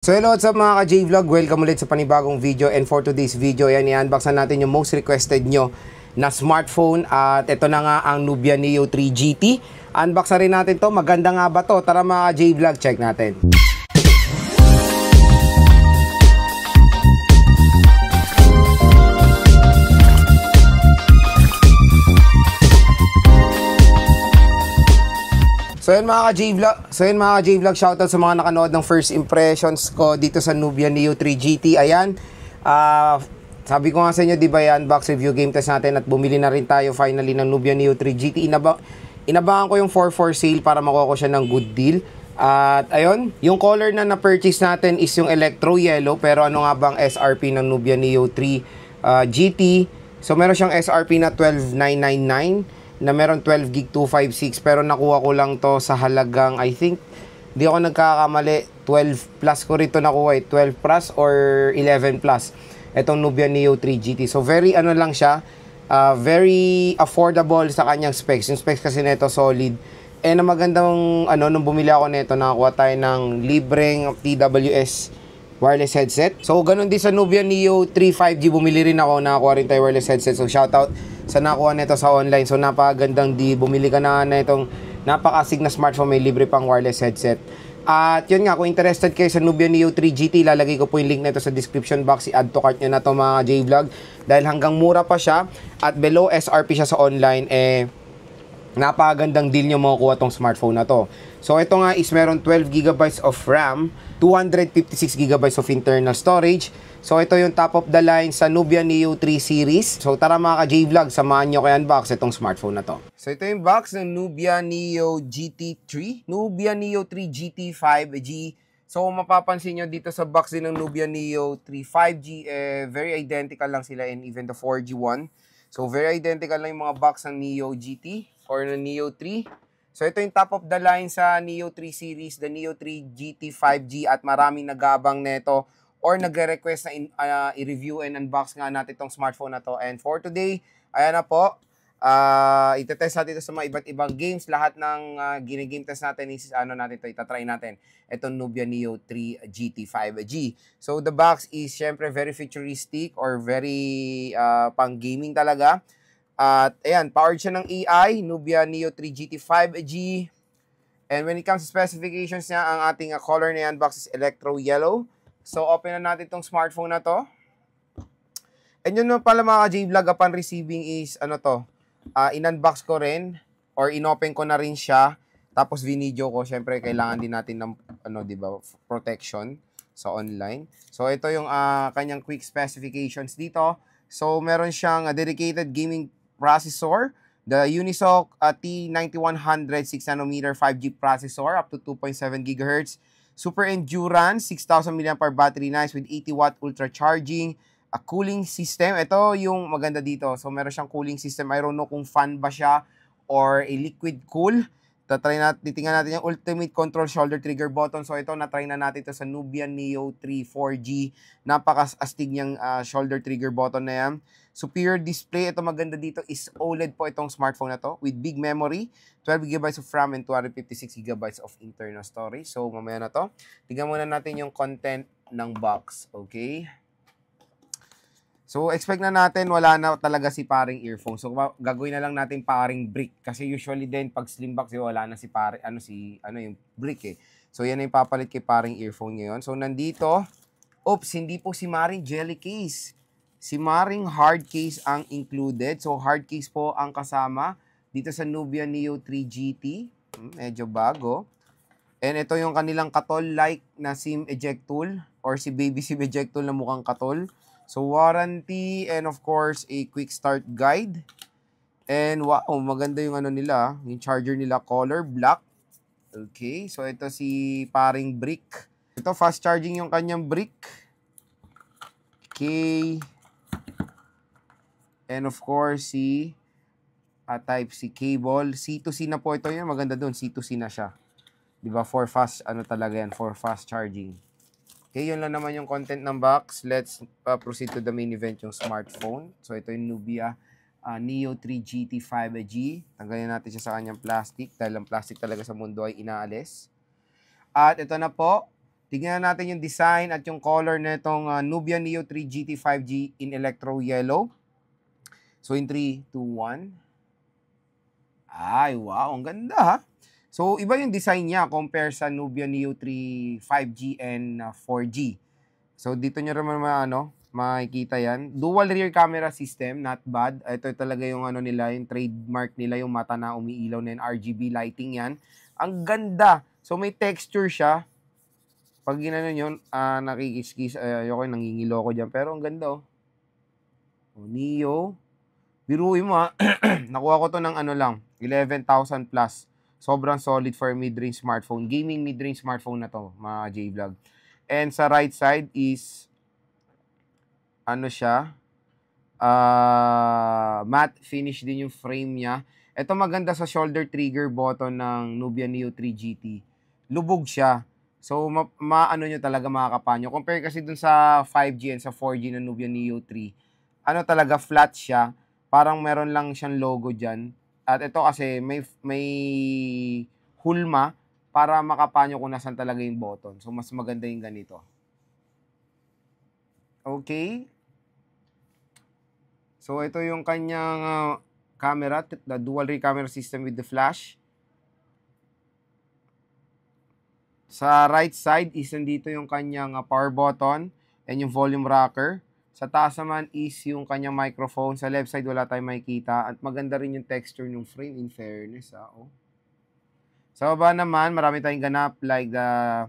So hello, what's up mga ka-J-Vlog? Welcome ulit sa panibagong video, and for today's video, yan, i-unbox na natin yung most requested nyo na smartphone, at ito na nga ang Nubia Neo 3 GT. Unbox na rin natin to. Maganda nga ba to? Tara mga ka-J-Vlog, check natin. So yun mga ka-J-Vlog, shoutout sa mga nakanood ng first impressions ko dito sa Nubia Neo 3 GT. Ayan, sabi ko nga sa inyo, di ba, unbox review game test natin at bumili na rin tayo finally ng Nubia Neo 3 GT. Inabangan ko yung 4 sale para makuha ko siya ng good deal. At ayun, yung color na na-purchase natin is yung electro yellow. Pero ano nga bang SRP ng Nubia Neo 3 GT? So meron siyang SRP na 12,999 na meron 12 gig 256, pero nakuha ko lang to sa halagang, I think, di ako nagkakamali, 12 plus ko rito nakuha, 12 plus or 11 plus itong Nubia Neo 3 GT. So very ano lang siya, very affordable sa kanyang specs. Yung specs kasi nito solid. And ang magandang ano, nung bumili ako nito, nakakuha tayo ng libreng TWS wireless headset. So ganun din sa Nubia Neo 3 5G, bumili rin ako, nakakuha rin tayo wireless headset. So shoutout sa nakuha nito sa online. So napakagandang deal. Bumili ka na itong napakasig na smartphone, may libre pang wireless headset. At yun nga, kung interested kayo sa Nubia Neo 3 GT, lalagay ko po yung link nito sa description box. I-add to cart nyo na to mga J-Vlog, dahil hanggang mura pa siya at below SRP siya sa online. Napakagandang deal nyo makukuha tong smartphone na to. So ito nga is meron 12 GB of RAM, 256 GB of internal storage. So ito yung top of the line sa Nubia Neo 3 series. So tara mga ka-J-Vlog, samahan nyo kay unbox itong smartphone na to. So ito yung box ng Nubia Neo GT3, Nubia Neo 3 GT 5G. So mapapansin nyo dito sa box din ng Nubia Neo 3 5G, very identical lang sila, and even the 4G one. So very identical lang yung mga box ng Neo GT or ng Neo 3. So ito yung top of the line sa Neo 3 series, the Neo 3 GT 5G, at maraming nagabang neto or nagre-request na i-review and unbox nga natin itong smartphone na to. And for today, ayan na po, itetest natin ito sa mga iba't ibang games. Lahat ng gine-game test natin is ano natin ito, itatry natin itong Nubia Neo 3 GT 5G. So the box is syempre very futuristic or very pang gaming talaga. At ayan, powered siya ng AI, Nubia Neo 3 GT 5G. And when it comes to specifications niya, ang ating color na yan box is electro yellow. So open na natin itong smartphone na to. And yun na pala mga ka-J-Vlog, upon receiving is ano to, in-unbox ko rin or inopen ko na rin siya. Tapos video ko, syempre kailangan din natin ng ano, di ba, protection sa online. So ito yung kanyang quick specifications dito. So meron siyang dedicated gaming processor, the Unisoc T9100 6nm 5G processor up to 2.7 GHz. Super endurance, 6,000 mAh battery, nice, with 80 watt ultra charging. A cooling system, ito yung maganda dito. So meron siyang cooling system. I don't know kung fan ba siya or a liquid cool. Titingnan natin yung ultimate control shoulder trigger button. So ito, na-try na natin ito sa Nubia Neo 3 4G. Napaka-astig niyang shoulder trigger button na yan. Superior display, ito maganda dito is OLED po itong smartphone na to with big memory, 12 GB of RAM and 256 GB of internal storage. So mamaya na to. Tingnan muna natin yung content ng box. Okay? So, expect na natin wala na talaga si paring earphone. So, gagawin na lang natin paring brick. Kasi usually din, pag slim box, wala na si paring, yung brick eh. So, yan na yung papalit kay paring earphone ngayon. So, nandito, oops, hindi po si maring jelly case. Si maring hard case ang included. So, hard case po ang kasama dito sa Nubia Neo 3 GT. Medyo bago. And ito yung kanilang katol-like na SIM eject tool or si baby SIM eject tool na mukhang katol. So, warranty and of course, a quick start guide. And wow, maganda yung ano nila, yung charger nila, color black. Okay, so ito si paring brick. Ito, fast charging yung kanyang brick. Okay. And of course, si Type-C cable. C2C na po ito yun. Maganda dun, C2C na siya. Diba, for fast, ano talaga yan, for fast charging. Okay, yun lang naman yung content ng box. Let's proceed to the main event, yung smartphone. So, ito yung Nubia Neo 3 GT 5G. Tanggalin natin siya sa kanyang plastic dahil ang plastic talaga sa mundo ay inaalis. At ito na po, Tignan natin yung design at yung color nitong Nubia Neo 3 GT 5G in Electro Yellow. So in 3, 2, 1. Ay, wow, ang ganda ha. So iba yung design niya compare sa Nubia Neo 3 5G and 4G. So dito nyo naman makikita yan. Dual rear camera system, not bad. Ito talaga yung nila, yung trademark nila, yung mata na umiilaw na yung RGB lighting yan. Ang ganda. So may texture siya. Pag ginano yun, nakikis-kis, ayoko, nangingilo ko dyan. Pero ang ganda, oh. Neo. Biruin mo, ha. Nakuha ko to ng 11,000 plus. Sobrang solid for mid-range smartphone. Gaming mid-range smartphone na to, mga J-Vlog. And sa right side is, matte finish din yung frame niya. Ito maganda sa shoulder trigger button ng Nubia Neo 3 GT. Lubog siya. So, maano nyo talaga makakapanyo. Compare kasi dun sa 5G and sa 4G na Nubia Neo 3, talaga flat siya. Parang meron lang siyang logo dyan. At ito kasi may hulma para makapanyo kung nasan talaga yung button. So, mas maganda yung ganito. Okay. So, ito yung kanyang camera, the dual rear camera system with the flash. Sa right side is nandito yung kanyang power button and yung volume rocker. Sa taas naman is yung kanyang microphone. Sa left side wala tayong makikita. At maganda rin yung texture ng frame in fairness. Oh. Sa baba naman, marami tayong ganap like the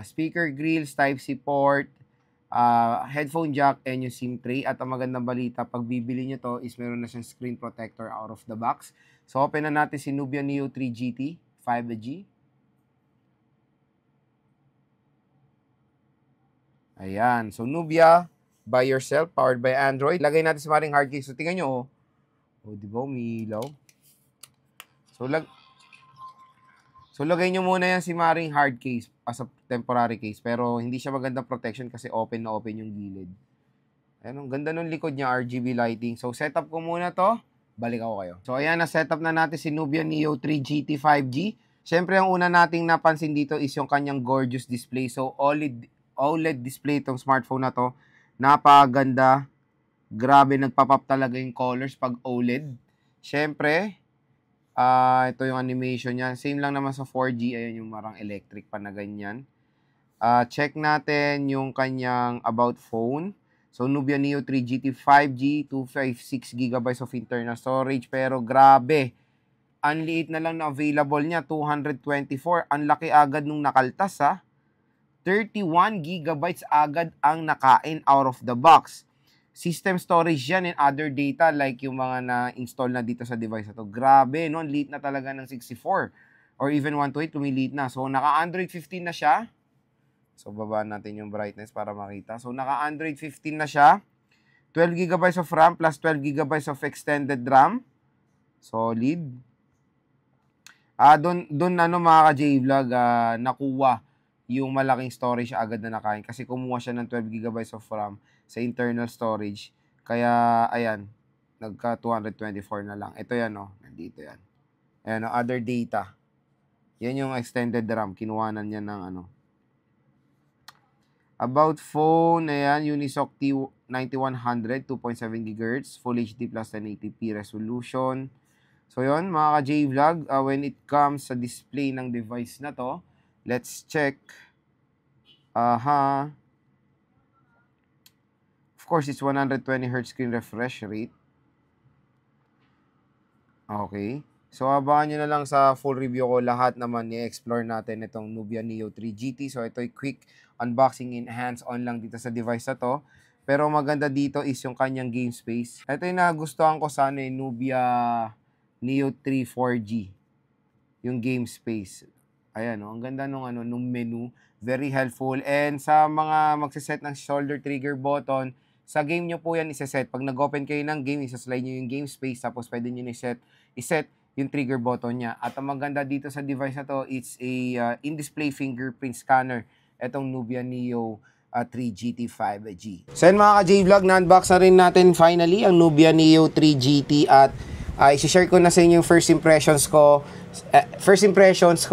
speaker grills, Type-C port, headphone jack, and yung SIM tray. At ang magandang balita, pag bibili nyo to is meron na siyang screen protector out of the box. So open na natin si Nubia Neo 3 GT 5G. Ayan. So, Nubia, by yourself, powered by Android. Lagay natin sa maring hard case. So, tingnan nyo, oh. Oh, di ba? Umiilaw. So, lagay nyo muna yan si maring hard case as a temporary case. Pero, hindi siya magandang protection kasi open na open yung gilid. Ayan, ang ganda ng likod niya, RGB lighting. So, setup ko muna to. Balik ako kayo. So, ayan, na-setup na natin si Nubia Neo 3 GT 5G. Siyempre, ang una nating napansin dito is yung kanyang gorgeous display. So, OLED display itong smartphone na to. Napakaganda. Grabe, nagpapap talaga yung colors pag OLED. Siyempre, ito yung animation niya. Same lang naman sa 4G. Ayan yung marang electric pa na ganyan. Check natin yung kanyang about phone. So, Nubia Neo 3 GT 5G, 256GB of internal storage. Pero grabe, ang liit na lang na available niya, 224. Ang laki agad nung nakaltas, ha. 31GB agad ang nakain out of the box. System storage yan and other data like yung mga na-install na dito sa device na to. Grabe, no? Late na talaga ng 64 or even 128, lumiliit na. So, naka-Android 15 na siya. So, baba natin yung brightness para makita. So, naka-Android 15 na siya. 12GB of RAM plus 12GB of extended RAM. Solid. Doon mga ka-J-Vlog, nakuha yung malaking storage agad na nakain kasi kumuha siya ng 12GB of RAM sa internal storage. Kaya, ayan, nagka 224 na lang. Ito yan, nandito yan. Ayan, other data. Yan yung extended RAM. Kinuhanan niya ng About phone, ayan, Unisoc T9100, 2.7 GHz, Full HD plus 1080p resolution. So, yun, mga ka-J-Vlog, when it comes sa display ng device na to, let's check. Of course, it's 120Hz screen refresh rate. Okay. So, abangan nyo na lang sa full review ko. Lahat naman i-explore natin itong Nubia Neo 3 GT. So, ito ay quick unboxing in hands-on lang dito sa device na to. Pero maganda dito is yung kanyang game space. Ito yung nagustuhan ko sana yung Nubia Neo 3 4G. Yung game space. Ayan, ang ganda nung menu, very helpful. And sa mga magse-set ng shoulder trigger button, sa game nyo po yan isa-set. Pag nag-open kayo ng game, isa-slide nyo yung game space, tapos pwede nyo i-set yung trigger button niya. At ang maganda dito sa device na to, it's a in-display fingerprint scanner. Etong Nubia Neo 3 GT 5G. So yun mga ka-J-Vlog, na-unbox na rin natin finally ang Nubia Neo 3 GT at i-share ko na sa inyo yung first impressions ko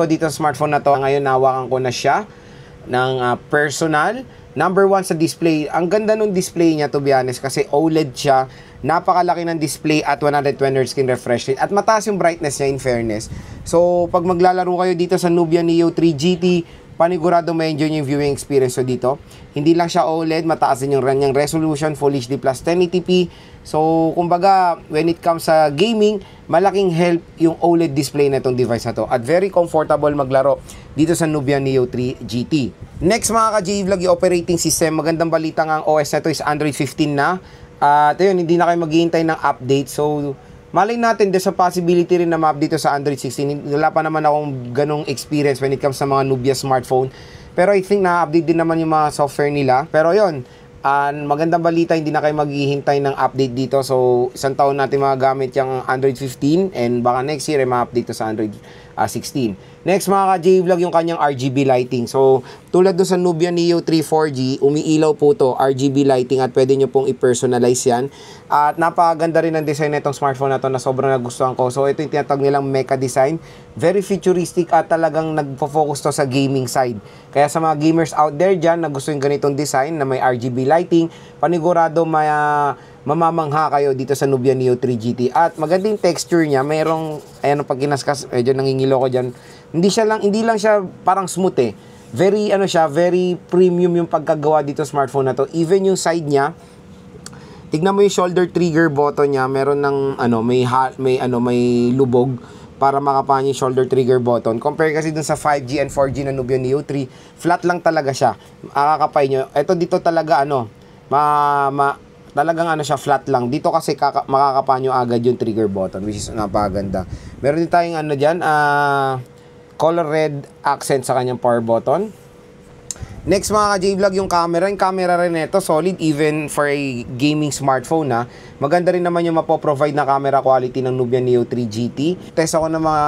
dito sa smartphone na to. Ngayon nawakan ko na siya. personal. Number 1 sa display, ang ganda nung display niya to be honest kasi OLED siya, napakalaki ng display at 120Hz screen refresh rate at mataas yung brightness niya in fairness. So pag maglalaro kayo dito sa Nubia Neo 3 GT, panigurado ma-enjoy yung viewing experience so dito. Hindi lang siya OLED, mataas din yung kanyang resolution, Full HD plus 1080p. So, kumbaga, when it comes sa gaming, malaking help yung OLED display na itong device na to. At very comfortable maglaro dito sa Nubia Neo 3 GT. Next mga ka-J-Vlog, yung operating system. Magandang balita nga ang OS na to is Android 15 na. At yun, hindi na kayo maghihintay ng update. So, malay natin, there's a possibility rin na ma-update sa Android 16. Wala pa naman akong ganong experience when it comes sa mga Nubia smartphone. Pero I think na-update din naman yung mga software nila. Pero yun, magandang balita, hindi na kayo maghihintay ng update dito. So, isang taon natin magagamit yung Android 15 and baka next year ay ma-update to sa Android 16. Next mga ka-J-Vlog, yung kanyang RGB lighting. So, tulad doon sa Nubia Neo 3 4G, umiilaw po to RGB lighting at pwede nyo pong i-personalize yan. At napakaganda rin ang design na itong smartphone na to na sobrang nagustuhan ko. So, ito yung tinatawag nilang mecha design. Very futuristic at talagang nagpo-focus to sa gaming side. Kaya sa mga gamers out there dyan na gusto yung ganitong design na may RGB lighting, panigurado may mamamangha kayo dito sa Nubia Neo 3 GT. At magandang texture niya, mayroong ayan pag kinaskas, medyo nangingilo ko diyan. Hindi lang siya parang smooth eh. Very very premium yung pagkagawa dito sa smartphone na to. Even yung side niya, tignan mo yung shoulder trigger button niya, meron ng may lubog para makapahan yung shoulder trigger button. Compare kasi dun sa 5G and 4G na Nubia Neo 3, flat lang talaga siya. Akakapay nyo. Ito dito talaga talagang siya flat lang. Dito kasi makakapahan nyo agad yung trigger button, which is napakaganda. Meron din tayong dyan, color red accent sa kanyang power button. Next mga ka-J-Vlog, yung camera. Yung camera rin nito solid even for a gaming smartphone na. Maganda rin naman yung mapoprovide na camera quality ng Nubia Neo 3 GT. Test ako ng mga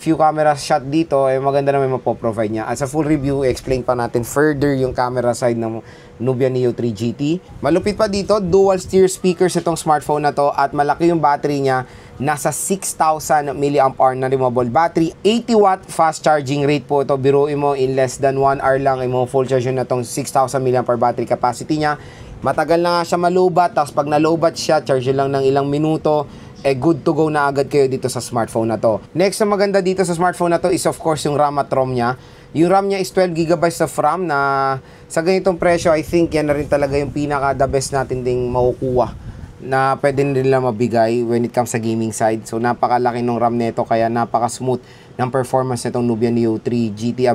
few camera shot dito, maganda naman mapoprovide niya. At sa full review, explain pa natin further yung camera side ng Nubia Neo 3 GT. Malupit pa dito, dual steer speakers itong smartphone na to at malaki yung battery niya. Nasa 6,000 mAh na removable battery. 80 watt fast charging rate po ito. Biruin mo in less than 1 hour lang mo full charge na itong 6,000 mAh battery capacity niya. Matagal na nga siya malubat. Tapos pag nalubat siya, charge lang ng ilang minuto. Good to go na agad kayo dito sa smartphone na to. Next na maganda dito sa smartphone na to is of course yung RAM at ROM niya. Yung RAM niya is 12GB of RAM na sa ganitong presyo, I think yan na rin talaga yung pinaka the best natin ding makukuha na pwede nila mabigay when it comes sa gaming side. So napakalaki ng RAM nito kaya napaka-smooth ng performance nitong Nubia Neo 3 GT.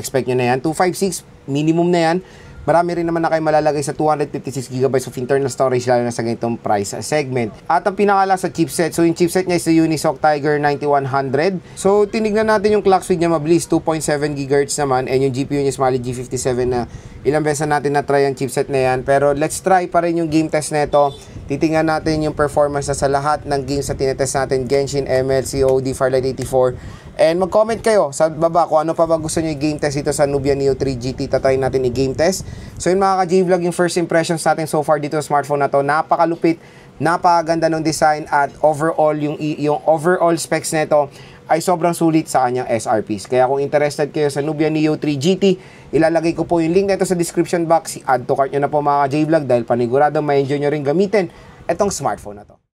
Expect nyo na yan. 256 minimum na yan. Marami rin naman na kayo malalagay sa 256GB of internal storage lalo na sa ganitong price segment. At ang pinakala sa chipset, so yung chipset niya is the Unisoc Tiger 9100. So tinignan natin yung clock speed niya mabilis, 2.7 GHz naman, and yung GPU niya is Mali G57 na ilang beses natin na-try ang chipset na yan. Pero let's try pa rin yung game test nito. Titingnan natin yung performance na sa lahat ng games na tinetest natin, Genshin, ML, COD, Firelight 84. And mag-comment kayo sa baba kung ano pa ba gusto nyo i-game test dito sa Nubia Neo 3 GT. Tatry natin i-game test. So yun mga ka-J-Vlog, yung first impressions natin so far dito sa smartphone na to. Napakalupit, napakaganda ng design at overall yung overall specs nito ay sobrang sulit sa kanyang SRPs. Kaya kung interested kayo sa Nubia Neo 3 GT, ilalagay ko po yung link nito sa description box. Add to cart nyo na po mga ka-J-Vlog dahil panigurado ma-enjoy nyo rin gamitin itong smartphone na to.